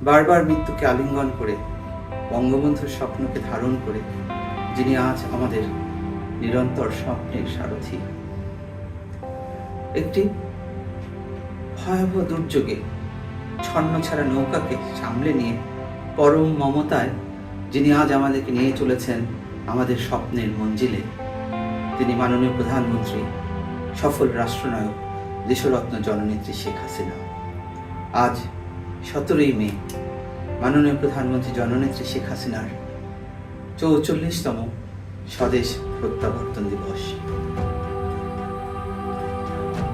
বারবার মৃত্যুকে আলিঙ্গন করে বঙ্গবন্ধুর স্বপ্নকে ধারণ করে যিনি আজ আমাদের নিরন্তর স্বপ্নের সারথি। একটি ভয়াবহ দুর্যোগে ছন্নছাড়া নৌকাকে সামলে নিয়ে পরম মমতায় যিনি আজ আমাদেরকে নিয়ে চলেছেন আমাদের স্বপ্নের মঞ্জিলে, তিনি মাননীয় প্রধানমন্ত্রী, সফল রাষ্ট্রনায়ক, দেশরত্ন জননেত্রী শেখ হাসিনা। আজ 17ই মে মাননীয় প্রধানমন্ত্রী জননেত্রী শেখ হাসিনার 44তম স্বদেশ প্রত্যাবর্তন দিবস।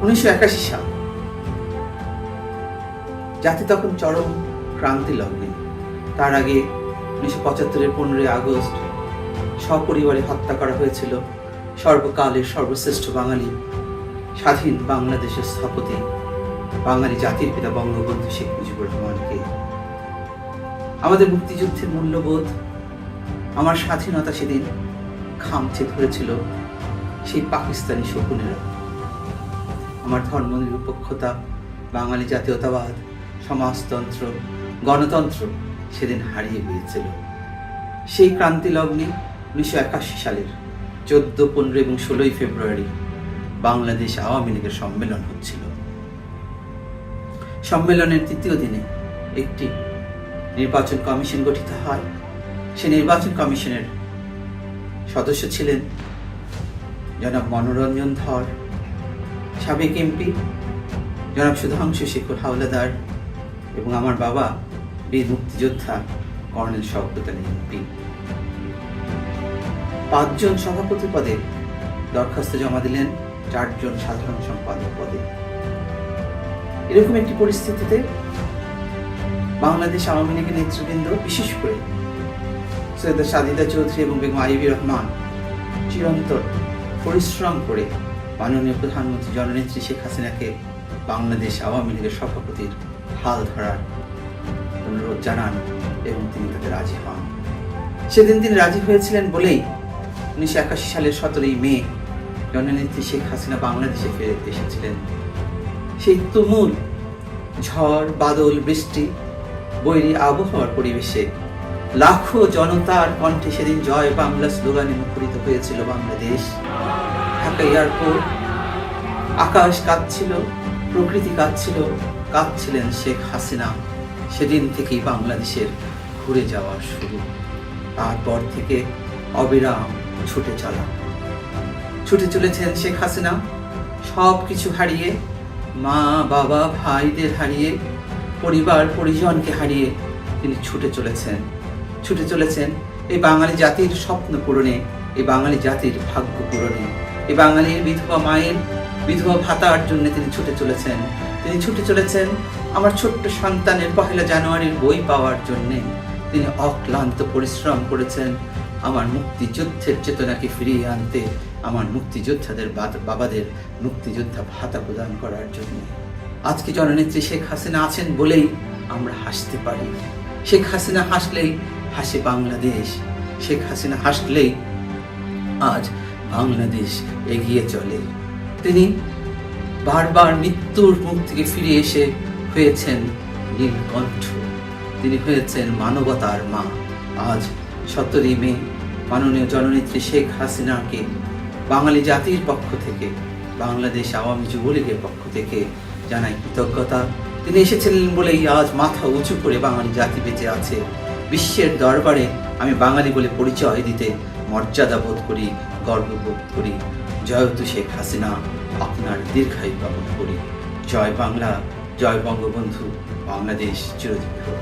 1981 সাল, জাতি তখন চরম ক্রান্তি লগ্নে। তার আগে 1975-এর 15ই আগস্ট সপরিবারে হত্যা করা হয়েছিল সর্বকালের সর্বশ্রেষ্ঠ বাঙালি, স্বাধীন বাংলাদেশের স্থপতি, বাঙালি জাতির পিতা বঙ্গবন্ধু শেখ মুজিবুর রহমানকে। আমাদের মুক্তিযুদ্ধের মূল্যবোধ, আমার স্বাধীনতা সেদিন খামচে ধরেছিল সেই পাকিস্তানি শকুনেরা। আমার ধর্মনিরপেক্ষতা, বাঙালি জাতীয়তাবাদ, সমাজতন্ত্র, গণতন্ত্র সেদিন হারিয়ে গিয়েছিল। সেই ক্রান্তি লগ্নে 1981 সালের 14, 15 এবং 16ই ফেব্রুয়ারি বাংলাদেশ আওয়ামী লীগের সম্মেলন হচ্ছিল। সম্মেলনের তৃতীয় দিনে একটি নির্বাচন কমিশন গঠিত হয়। সে নির্বাচন কমিশনের সদস্য ছিলেন জনাব মনোরঞ্জন ধর, সাবেক এমপি জনাব সুধাংশু শেখর হাওলাদার এবং আমার বাবা বীর মুক্তিযোদ্ধা কর্নেল শওকত আলী এমপি। 5 জন সভাপতি পদে দরখাস্ত জমা দিলেন, 4 জন সাধারণ সম্পাদক পদে। এরকম একটি পরিস্থিতিতে বাংলাদেশ আওয়ামী লীগের নেতৃবৃন্দ, বিশেষ করে সৈয়দা সাজিদা চৌধুরী এবং বেগম আইভি রহমান চিরন্তর পরিশ্রম করে মাননীয় প্রধানমন্ত্রী জননেত্রী শেখ হাসিনাকে বাংলাদেশ আওয়ামী লীগের সভাপতির হাল ধরার অনুরোধ জানান এবং তিনি তাতে রাজি হন। সেদিন তিনি রাজি হয়েছিলেন বলেই 1981 সালের 17ই মে জননেত্রী শেখ হাসিনা বাংলাদেশে ফিরে এসেছিলেন। সেই তুমুল ঝড়, বাদল, বৃষ্টি, বৈরী আবহাওয়ার পরিবেশে লাখো জনতার কণ্ঠে সেদিন জয় বাংলা স্লোগানে মুখরিত হয়েছিল বাংলাদেশ। ঢাকা এয়ারপোর্ট, আকাশ কাঁদছিল, প্রকৃতি কাঁদছিল, কাঁদছিলেন শেখ হাসিনা। সেদিন থেকেই বাংলাদেশের ঘুরে যাওয়া শুরু। তারপর থেকে অবিরাম ছুটে চলেছেন শেখ হাসিনা, সব কিছু হারিয়ে, মা, বাবা, ভাইদের হারিয়ে, পরিবার পরিজনকে হারিয়ে তিনি ছুটে চলেছেন এই বাঙালি জাতির স্বপ্ন পূরণে, এই বাঙালি জাতির ভাগ্য পূরণে, এই বাঙালির বিধবা মায়ের বিধবা ভাতার জন্য তিনি ছুটে চলেছেন আমার ছোট্ট সন্তানের 1 জানুয়ারির বই পাওয়ার জন্যে। তিনি অক্লান্ত পরিশ্রম করেছেন আমার মুক্তিযুদ্ধের চেতনাকে ফিরিয়ে আনতে, আমার মুক্তিযোদ্ধাদের বাবাদের মুক্তিযোদ্ধা ভাতা প্রদান করার জন্য। আজকে জননেত্রী শেখ হাসিনা আছেন বলেই আমরা হাসতে পারি। শেখ হাসিনা হাসলেই হাসে বাংলাদেশ। শেখ হাসিনা হাসলেই আজ বাংলাদেশ এগিয়ে চলে। তিনি বারবার মৃত্যুর মুখ থেকে ফিরে এসে হয়েছেন নীলকণ্ঠ, তিনি হয়েছেন মানবতার মা। আজ 17ই মে মাননীয় জননেত্রী শেখ হাসিনাকে বাঙালি জাতির পক্ষ থেকে, বাংলাদেশ আওয়ামী যুবলীগের পক্ষ থেকে জানাই কৃতজ্ঞতা। তিনি এসেছিলেন বলেই আজ মাথা উঁচু করে বাঙালি জাতি বেঁচে আছে। বিশ্বের দরবারে আমি বাঙালি বলে পরিচয় দিতে মর্যাদা বোধ করি, গর্ববোধ করি। জয়তু শেখ হাসিনা, আপনার দীর্ঘায়ু কামনা করি। জয় বাংলা, জয় বঙ্গবন্ধু, বাংলাদেশ চিরজীবী হোক।